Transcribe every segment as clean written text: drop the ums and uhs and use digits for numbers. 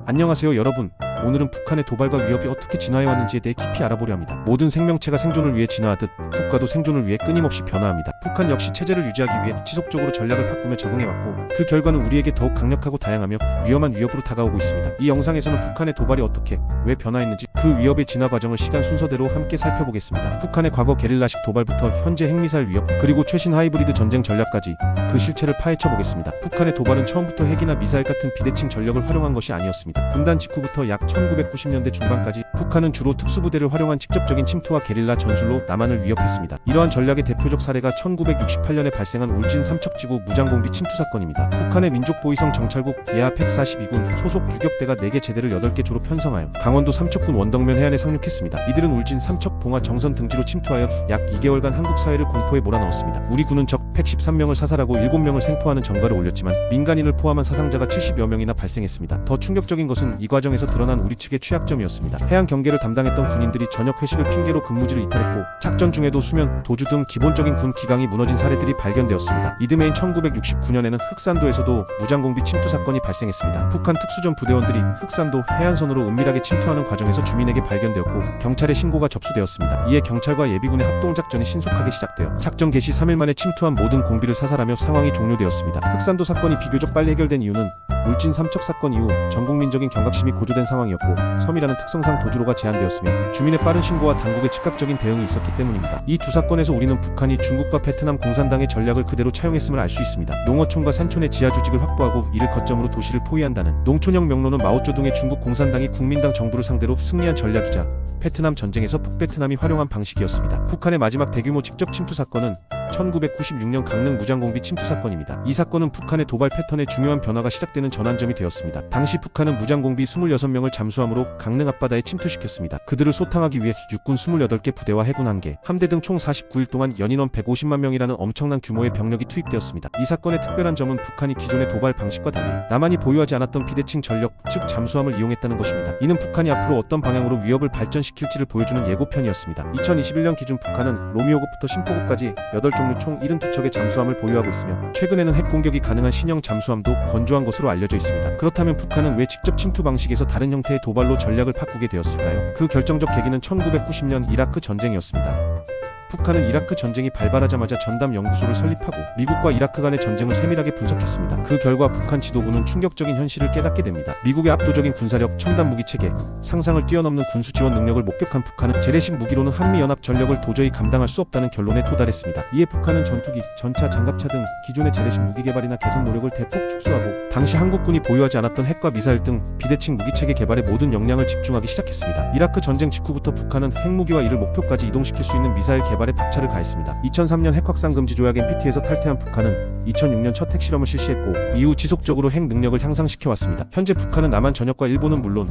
안녕하세요 여러분. 오늘은 북한의 도발과 위협이 어떻게 진화해왔는지에 대해 깊이 알아보려 합니다. 모든 생명체가 생존을 위해 진화하듯 국가도 생존을 위해 끊임없이 변화합니다. 북한 역시 체제를 유지하기 위해 지속적으로 전략을 바꾸며 적응해왔고 그 결과는 우리에게 더욱 강력하고 다양하며 위험한 위협으로 다가오고 있습니다. 이 영상에서는 북한의 도발이 어떻게, 왜 변화했는지 그 위협의 진화 과정을 시간 순서대로 함께 살펴보겠습니다. 북한의 과거 게릴라식 도발부터 현재 핵미사일 위협, 그리고 최신 하이브리드 전쟁 전략까지 그 실체를 파헤쳐 보겠습니다. 북한의 도발은 처음부터 핵이나 미사일 같은 비대칭 전력을 활용한 것이 아니었습니다. 분단 직후부터 약 1990년대 중반까지 북한은 주로 특수부대를 활용한 직접적인 침투와 게릴라 전술로 남한을 위협했습니다. 이러한 전략의 대표적 사례가 1968년에 발생한 울진 삼척지구 무장공비 침투 사건입니다. 북한의 민족보위성 정찰국 예하 142군 소속 유격대가 4개 제대를 8개 조로 편성하여 강원도 삼척군 원덕면 해안에 상륙했습니다. 이들은 울진 삼척 봉화 정선 등지로 침투하여 약 2개월간 한국 사회를 공포에 몰아넣었습니다. 우리 군은 적 113명을 사살하고 7명을 생포하는 전가를 올렸지만 민간인을 포함한 사상자가 70여 명이나 발생했습니다. 더 충격적인 것은 이 과정에서 드러난 우리 측의 취약점이었습니다. 해안 경계를 담당했던 군인들이 저녁 회식을 핑계로 근무지를 이탈했고 작전 중에도 수면, 도주 등 기본적인 군 기강이 무너진 사례들이 발견되었습니다. 이듬해인 1969년에는 흑산도에서도 무장공비 침투 사건이 발생했습니다. 북한 특수전 부대원들이 흑산도 해안선으로 은밀하게 침투하는 과정에서 주민에게 발견되었고 경찰에 신고가 접수되었습니다. 이에 경찰과 예비군의 합동작전이 신속하게 시작되어 작전 개시 3일 만에 침투한 모든 공비를 사살하며 상황이 종료되었습니다. 흑산도 사건이 비교적 빨리 해결된 이유는 울진 삼척 사건 이후 전국민적인 경각심이 고조된 상황이었고 섬이라는 특성상 도주로가 제한되었으며 주민의 빠른 신고와 당국의 즉각적인 대응이 있었기 때문입니다. 이 두 사건에서 우리는 북한이 중국과 베트남 공산당의 전략을 그대로 차용했음을 알 수 있습니다. 농어촌과 산촌의 지하 조직을 확보하고 이를 거점으로 도시를 포위한다는 농촌형 명로는 마오쩌둥의 중국 공산당이 국민당 정부를 상대로 승리한 전략이자 베트남 전쟁에서 북베트남이 활용한 방식이었습니다. 북한의 마지막 대규모 직접 침투 사건은 1996년 강릉 무장공비 침투 사건입니다. 이 사건은 북한의 도발 패턴의 중요한 변화가 시작되는 전환점이 되었습니다. 당시 북한은 무장공비 26명을 잠수함으로 강릉 앞바다에 침투시켰습니다. 그들을 소탕하기 위해 육군 28개 부대와 해군 1개, 함대 등 총 49일 동안 연인원 150만 명이라는 엄청난 규모의 병력이 투입되었습니다. 이 사건의 특별한 점은 북한이 기존의 도발 방식과 달리 남한이 보유하지 않았던 비대칭 전력, 즉 잠수함을 이용했다는 것입니다. 이는 북한이 앞으로 어떤 방향으로 위협을 발전시킬지를 보여주는 예고편이었습니다. 2021년 기준 북한은 로미오급부터 심포급까지 8종류 총 72척의 잠수함을 보유하고 있으며 최근에는 핵 공격이 가능한 신형 잠수함도 건조한 것으로 알려져 있습니다. 그렇다면 북한은 왜 직접 침투 방식에서 다른 형태의 도발로 전략을 바꾸게 되었을까요? 그 결정적 계기는 1990년 이라크 전쟁이었습니다. 북한은 이라크 전쟁이 발발하자마자 전담 연구소를 설립하고 미국과 이라크 간의 전쟁을 세밀하게 분석했습니다. 그 결과 북한 지도부는 충격적인 현실을 깨닫게 됩니다. 미국의 압도적인 군사력, 첨단 무기체계, 상상을 뛰어넘는 군수 지원 능력을 목격한 북한은 재래식 무기로는 한미연합 전력을 도저히 감당할 수 없다는 결론에 도달했습니다. 이에 북한은 전투기, 전차, 장갑차 등 기존의 재래식 무기 개발이나 개선 노력을 대폭 축소하고 당시 한국군이 보유하지 않았던 핵과 미사일 등 비대칭 무기체계 개발에 모든 역량을 집중하기 시작했습니다. 이라크 전쟁 직후부터 북한은 핵무기와 이를 목표까지 이동시킬 수 있는 미사일 개발에 박차를 가했습니다. 2003년 핵확산 금지 조약 NPT에서 탈퇴한 북한은 2006년 첫 핵실험을 실시했고 이후 지속적으로 핵 능력을 향상시켜왔습니다. 현재 북한은 남한 전역과 일본은 물론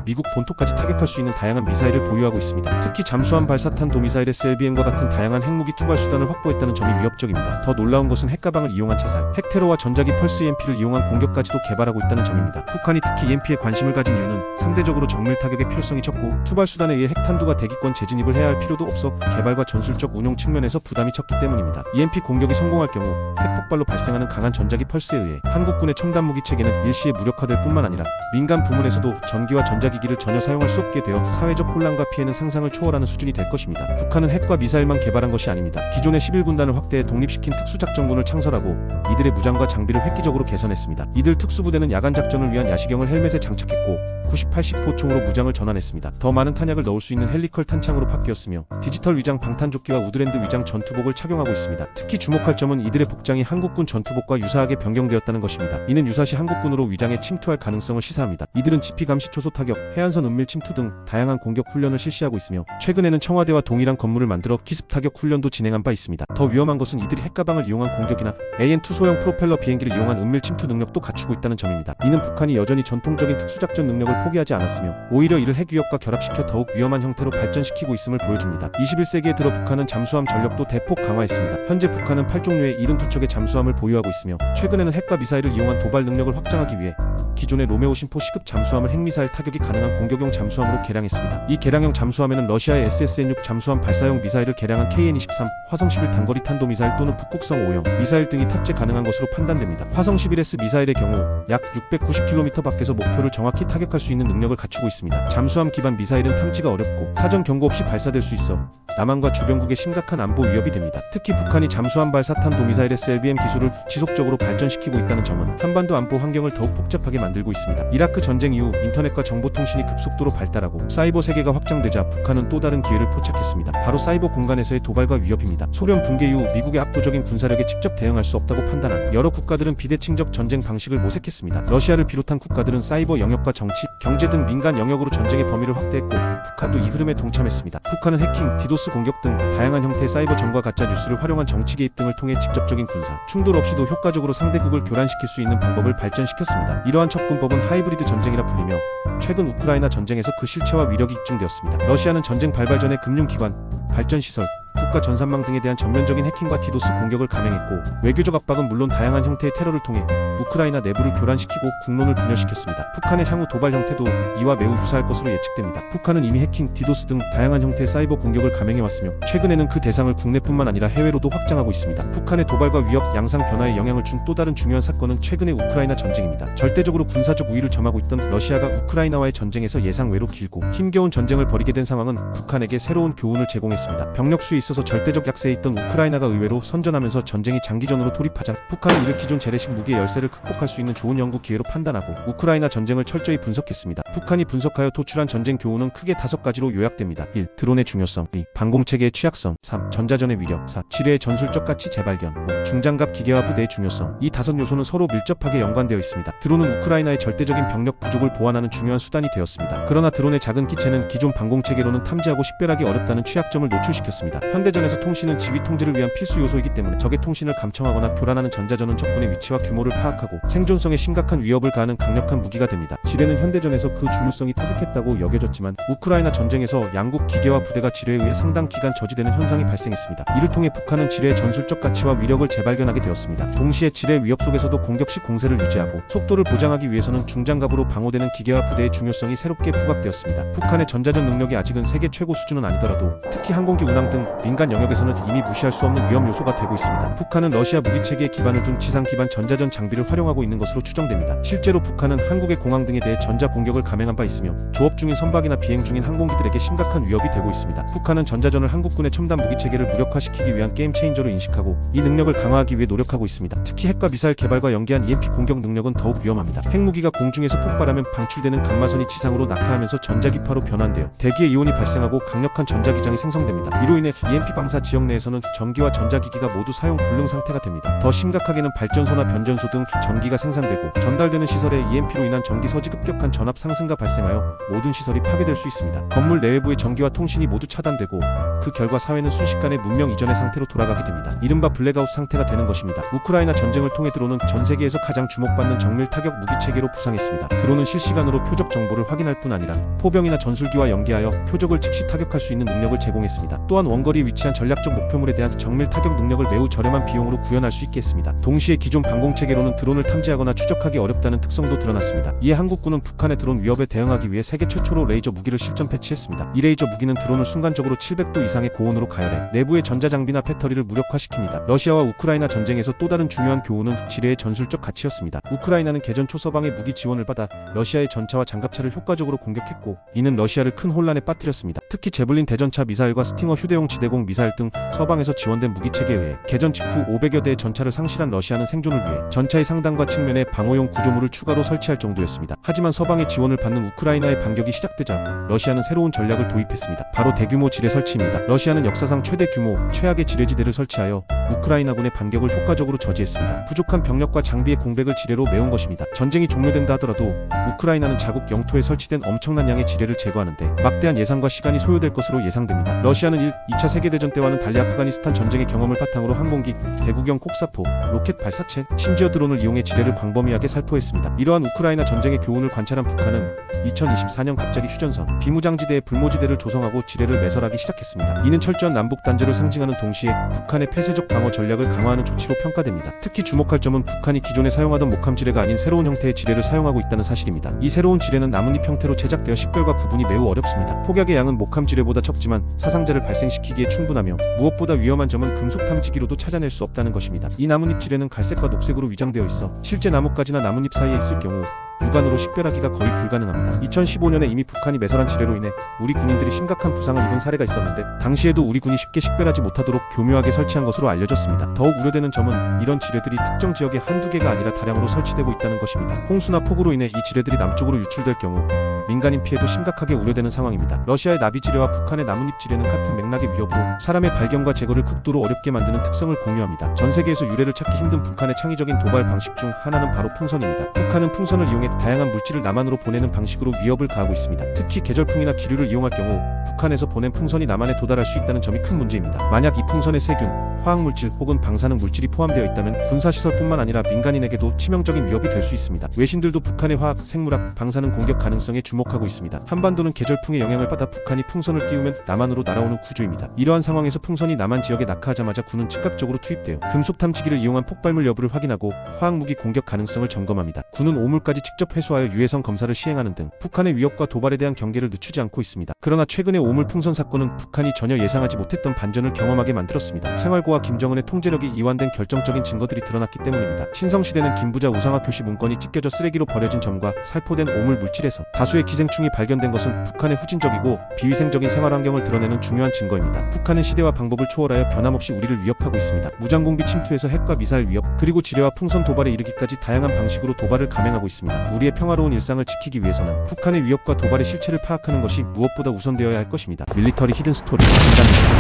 미국 본토까지 타격할 수 있는 다양한 미사일을 보유하고 있습니다. 특히 잠수함 발사탄 도미사일 SLBM과 같은 다양한 핵무기 투발 수단을 확보했다는 점이 위협적입니다. 더 놀라운 것은 핵가방을 이용한 자살, 핵테러와 전자기 펄스 EMP를 이용한 공격까지도 개발하고 있다는 점입니다. 북한이 특히 EMP에 관심을 가진 이유는 상대적으로 정밀 타격의 필요성이 적고 투발 수단에 의해 핵탄두가 대기권 재진입을 해야 할 필요도 없어 개발과 전술적 운용 측면에서 부담이 적기 때문입니다. EMP 공격이 성공할 경우 핵폭발로 발생하는 강한 전자기 펄스에 의해 한국군의 첨단 무기 체계는 일시에 무력화될 뿐만 아니라 민간 부문에서도 전기와 전자기기를 전혀 사용할 수 없게 되어 사회적 혼란과 피해는 상상을 초월하는 수준이 될 것입니다. 북한은 핵과 미사일만 개발한 것이 아닙니다. 기존의 11군단을 확대해 독립시킨 특수작전군을 창설하고 이들의 무장과 장비를 획기적으로 개선했습니다. 이들 특수부대는 야간 작전을 위한 야시경을 헬멧에 장착했고 90, 80호 총으로 무장을 전환했습니다. 더 많은 탄약을 넣을 수 있는 헬리컬 탄창으로 바뀌었으며 디지털 위장 방탄조끼와 우드랜드 위장 전투복을 착용하고 있습니다. 특히 주목할 점은 이들의 복장이 한국군 전투복과 유사하게 변경되었다는 것입니다. 이는 유사시 한국군으로 위장에 침투할 가능성을 시사합니다. 이들은 지피 감시 초소 타격, 해안선 은밀 침투 등 다양한 공격 훈련을 실시하고 있으며 최근에는 청와대와 동일한 건물을 만들어 기습 타격 훈련도 진행한 바 있습니다. 더 위험한 것은 이들이 핵가방을 이용한 공격이나 AN2 소형 프로펠러 비행기를 이용한 은밀 침투 능력도 갖추고 있다는 점입니다. 이는 북한이 여전히 전통적인 특수작전 능력을 포기하지 않았으며 오히려 이를 핵위협과 결합시켜 더욱 위험한 형태로 발전시키고 있음을 보여줍니다. 21세기에 들어 북한은 잠수함 전력도 대폭 강화했습니다. 현재 북한은 8종류의 72척의 잠수함을 잠수함을 보유하고 있으며 최근에는 핵과 미사일을 이용한 도발 능력을 확장하기 위해 기존의 로메오 심포 시급 잠수함을 핵미사일 타격이 가능한 공격용 잠수함으로 개량했습니다. 이 개량형 잠수함에는 러시아의 SSN-6 잠수함 발사용 미사일을 개량한 KN-23 화성 11 단거리 탄도미사일 또는 북극성 5형 미사일 등이 탑재 가능한 것으로 판단됩니다. 화성 11S 미사일의 경우 약 690km 밖에서 목표를 정확히 타격할 수 있는 능력을 갖추고 있습니다. 잠수함 기반 미사일은 탐지가 어렵고 사전 경고 없이 발사될 수 있어 남한과 주변국에 심각한 안보 위협이 됩니다. 특히 북한이 잠수함 발사 탄도미사일 SLBM 기술을 지속적으로 발전시키고 있다는 점은 한반도 안보 환경을 더욱 복잡하게 만들고 있습니다. 이라크 전쟁 이후 인터넷과 정보통신이 급속도로 발달하고 사이버 세계가 확장되자 북한은 또 다른 기회를 포착했습니다. 바로 사이버 공간에서의 도발과 위협입니다. 소련 붕괴 이후 미국의 압도적인 군사력에 직접 대응할 수 없다고 판단한 여러 국가들은 비대칭적 전쟁 방식을 모색했습니다. 러시아를 비롯한 국가들은 사이버 영역과 정치, 경제 등 민간 영역으로 전쟁의 범위를 확대했고 북한도 이 흐름에 동참했습니다. 북한은 해킹, 디도스 공격 등 다양한 형태의 사이버 전과 가짜 뉴스를 활용한 정치 개입 등을 통해 직접적인 군사 충돌 없이도 효과적으로 상대국을 교란시킬 수 있는 방법을 발전시켰습니다. 이러한 접근법은 하이브리드 전쟁이라 불리며 최근 우크라이나 전쟁에서 그 실체와 위력이 입증되었습니다. 러시아는 전쟁 발발 전에 금융기관, 발전시설, 국가 전산망 등에 대한 전면적인 해킹과 디도스 공격을 감행했고 외교적 압박은 물론 다양한 형태의 테러를 통해 우크라이나 내부를 교란시키고 국론을 분열시켰습니다. 북한의 향후 도발 형태도 이와 매우 유사할 것으로 예측됩니다. 북한은 이미 해킹, 디도스 등 다양한 형태의 사이버 공격을 감행해왔으며 최근에는 그 대상을 국내뿐만 아니라 해외로도 확장하고 있습니다. 북한의 도발과 위협 양상 변화에 영향을 준 또 다른 중요한 사건은 최근의 우크라이나 전쟁입니다. 절대적으로 군사적 우위를 점하고 있던 러시아가 우크라이나와의 전쟁에서 예상 외로 길고 힘겨운 전쟁을 벌이게 된 상황은 북한에게 새로운 교훈을 제공했습니다. 병력 수에 있어서 절대적 약세에 있던 우크라이나가 의외로 선전하면서 전쟁이 장기전으로 돌입하자 북한은 이를 기존 재래식 무기의 열세를 극복할 수 있는 좋은 연구 기회로 판단하고 우크라이나 전쟁을 철저히 분석했습니다. 북한이 분석하여 도출한 전쟁 교훈은 크게 5가지로 요약됩니다. 1. 드론의 중요성. 2. 방공체계의 취약성. 3. 전자전의 위력. 4. 지뢰의 전술적 가치 재발견. 5. 중장갑 기계화 부대의 중요성. 이 5 요소는 서로 밀접하게 연관되어 있습니다. 드론은 우크라이나의 절대적인 병력 부족을 보완하는 중요한 수단이 되었습니다. 그러나 드론의 작은 기체는 기존 방공체계로는 탐지하고 식별하기 어렵다는 취약점을 노출시켰습니다. 현대전에서 통신은 지휘 통제를 위한 필수 요소이기 때문에 적의 통신을 감청하거나 교란하는 전자전은 적군의 위치와 규모를 파악하고 생존성에 심각한 위협을 가하는 강력한 무기가 됩니다. 지뢰는 현대전에서 그 중요성이 퇴색했다고 여겨졌지만 우크라이나 전쟁에서 양국 기계화 부대가 지뢰에 의해 상당 기간 저지되는 현상이 발생했습니다. 이를 통해 북한은 지뢰의 전술적 가치와 위력을 재발견하게 되었습니다. 동시에 지뢰 위협 속에서도 공격 시 공세를 유지하고 속도를 보장하기 위해서는 중장갑으로 방어되는 기계화 부대의 중요성이 새롭게 부각되었습니다. 북한의 전자전 능력이 아직은 세계 최고 수준은 아니더라도 특히 항공기 운항 등 민간 영역에서는 이미 무시할 수 없는 위험 요소가 되고 있습니다. 북한은 러시아 무기체계에 기반을 둔 지상 기반 전자전 장비를 활용하고 있는 것으로 추정됩니다. 실제로 북한은 한국의 공항 등에 대해 전자 공격을 감행한 바 있으며 조업 중인 선박이나 비행 중인 항공기들에게 심각한 위협이 되고 있습니다. 북한은 전자전을 한국군의 첨단 무기체계를 무력화시키기 위한 게임 체인저로 인식하고 이 능력을 강화하기 위해 노력하고 있습니다. 특히 핵과 미사일 개발과 연계한 EMP 공격 능력은 더욱 위험합니다. 핵무기가 공중에서 폭발하면 방출되는 감마선이 지상으로 낙하하면서 전자기파로 변환되어 대기의 이온이 발생하고 강력한 전자기장이 생성됩니다. 이로 인해 EMP 방사 지역 내에서는 전기와 전자기기가 모두 사용 불능 상태가 됩니다. 더 심각하게는 발전소나 변전소 등 전기가 생산되고 전달되는 시설에 EMP로 인한 전기 서지 급격한 전압 상승과 발생하여 모든 시설이 파괴될 수 있습니다. 건물 내외부의 전기와 통신이 모두 차단되고 그 결과 사회는 순식간에 문명 이전의 상태로 돌아가게 됩니다. 이른바 블랙아웃 상태가 되는 것입니다. 우크라이나 전쟁을 통해 드론은 전 세계에서 가장 주목받는 정밀 타격 무기 체계로 부상했습니다. 드론은 실시간으로 표적 정보를 확인할 뿐 아니라 포병이나 전술기와 연계하여 표적을 즉시 타격할 수 있는 능력을 제공했습니다. 또한 원거리에 위치한 전략적 목표물에 대한 정밀 타격 능력을 매우 저렴한 비용으로 구현할 수 있게 했습니다. 동시에 기존 방공체계로는 드론을 탐지하거나 추적하기 어렵다는 특성도 드러났습니다. 이에 한국군은 북한의 드론 위협에 대응하기 위해 세계 최초로 레이저 무기를 실전 패치했습니다. 이 레이저 무기는 드론을 순간적으로 700도 이상의 고온으로 가열해 내부의 전자장비나 배터리를 무력화시킵니다. 러시아와 우크라이나 전쟁에서 또 다른 중요한 교훈은 지뢰의 전술적 가치였습니다. 우크라이나는 개전 초 서방의 무기 지원을 받아 러시아의 전차와 장갑차를 효과적으로 공격했고 이는 러시아를 큰 혼란에 빠뜨렸습니다. 특히 제블린 대전차 미사일과 스팅어 휴대용 지대공 미사일 등 서방에서 지원된 무기체계에 의해 개전 직후 500여 대의 전차를 상실한 러시아는 생존을 위해 전차의 상단과 측면에 방어용 구조물을 추가로 설치할 정도였습니다. 하지만 서방의 지원을 받는 우크라이나의 반격이 시작되자 러시아는 새로운 전략을 도입했습니다. 바로 대규모 지뢰 설치입니다. 러시아는 역사상 최대 규모, 최악의 지뢰지대를 설치하여 우크라이나군의 반격을 효과적으로 저지했습니다. 부족한 병력과 장비의 공백을 지뢰로 메운 것입니다. 전쟁이 종료된다 하더라도 우크라이나는 자국 영토에 설치된 엄청난 양의 지뢰를 제거하는데 막대한 예산과 시간이 소요될 것으로 예상됩니다. 러시아는 2차 세계대전 세계대전 때와는 달리 아프가니스탄 전쟁의 경험을 바탕으로 항공기, 대구경 콕사포, 로켓 발사체, 심지어 드론을 이용해 지뢰를 광범위하게 살포했습니다. 이러한 우크라이나 전쟁의 교훈을 관찰한 북한은 2024년 갑자기 휴전선, 비무장지대에 불모지대를 조성하고 지뢰를 매설하기 시작했습니다. 이는 철저한 남북 단절을 상징하는 동시에 북한의 폐쇄적 방어 전략을 강화하는 조치로 평가됩니다. 특히 주목할 점은 북한이 기존에 사용하던 목함 지뢰가 아닌 새로운 형태의 지뢰를 사용하고 있다는 사실입니다. 이 새로운 지뢰는 나뭇잎 형태로 제작되어 식별과 구분이 매우 어렵습니다. 폭약의 양은 목함 지뢰보다 적지만 사상자를 발생시키기에 충분하며 무엇보다 위험한 점은 금속 탐지기로도 찾아낼 수 없다는 것입니다. 이 나뭇잎 지뢰는 갈색과 녹색으로 위장되어 있어 실제 나뭇가지나 나뭇잎 사이에 있을 경우 육안으로 식별하기가 거의 불가능합니다. 2015년에 이미 북한이 매설한 지뢰로 인해 우리 군인들이 심각한 부상을 입은 사례가 있었는데 당시에도 우리 군이 쉽게 식별하지 못하도록 교묘하게 설치한 것으로 알려졌습니다. 더욱 우려되는 점은 이런 지뢰들이 특정 지역에 한두 개가 아니라 다량으로 설치되고 있다는 것입니다. 홍수나 폭우로 인해 이 지뢰들이 남쪽으로 유출될 경우 민간인 피해도 심각하게 우려되는 상황입니다. 러시아의 나비 지뢰와 북한의 나뭇잎 지뢰는 같은 맥락의 위협으로 사람의 발견과 제거를 극도로 어렵게 만드는 특성을 공유합니다. 전 세계에서 유래를 찾기 힘든 북한의 창의적인 도발 방식 중 하나는 바로 풍선입니다. 북한은 풍선을 이용해 다양한 물질을 남한으로 보내는 방식으로 위협을 가하고 있습니다. 특히 계절풍이나 기류를 이용할 경우 북한에서 보낸 풍선이 남한에 도달할 수 있다는 점이 큰 문제입니다. 만약 이 풍선에 세균, 화학물질 혹은 방사능 물질이 포함되어 있다면 군사시설뿐만 아니라 민간인에게도 치명적인 위협이 될 수 있습니다. 외신들도 북한의 화학, 생물학, 방사능 공격 가능성에 주목하고 있습니다. 한반도는 계절풍의 영향을 받아 북한이 풍선을 띄우면 남한으로 날아오는 구조입니다. 이러한 상황에서 풍선이 남한 지역에 낙하하자마자 군은 즉각적으로 투입되어 금속 탐지기를 이용한 폭발물 여부를 확인하고 화학무기 공격 가능성을 점검합니다. 군은 오물까지 직접 회수하여 유해성 검사를 시행하는 등 북한의 위협과 도발에 대한 경계를 늦추지 않고 있습니다. 그러나 최근의 오물 풍선 사건은 북한이 전혀 예상하지 못했던 반전을 경험하게 만들었습니다. 생활고와 김정은의 통제력이 이완된 결정적인 증거들이 드러났기 때문입니다. 신성시대는 김부자 우상화표시 문건이 찢겨져 쓰레기로 버려진 점과 살포된 오물 물질에서 다수의 기생충이 발견된 것은 북한의 후진적이고 비위생적인 생활환경을 드러내는 중요한 증거입니다. 북한은 시대와 방법을 초월하여 변함없이 우리를 위협하고 있습니다. 무장공비 침투에서 핵과 미사일 위협, 그리고 지뢰와 풍선 도발에 이르기까지 다양한 방식으로 도발을 감행하고 있습니다. 우리의 평화로운 일상을 지키기 위해서는 북한의 위협과 도발의 실체를 파악하는 것이 무엇보다 우선되어야 할 것입니다. 밀리터리 히든 스토리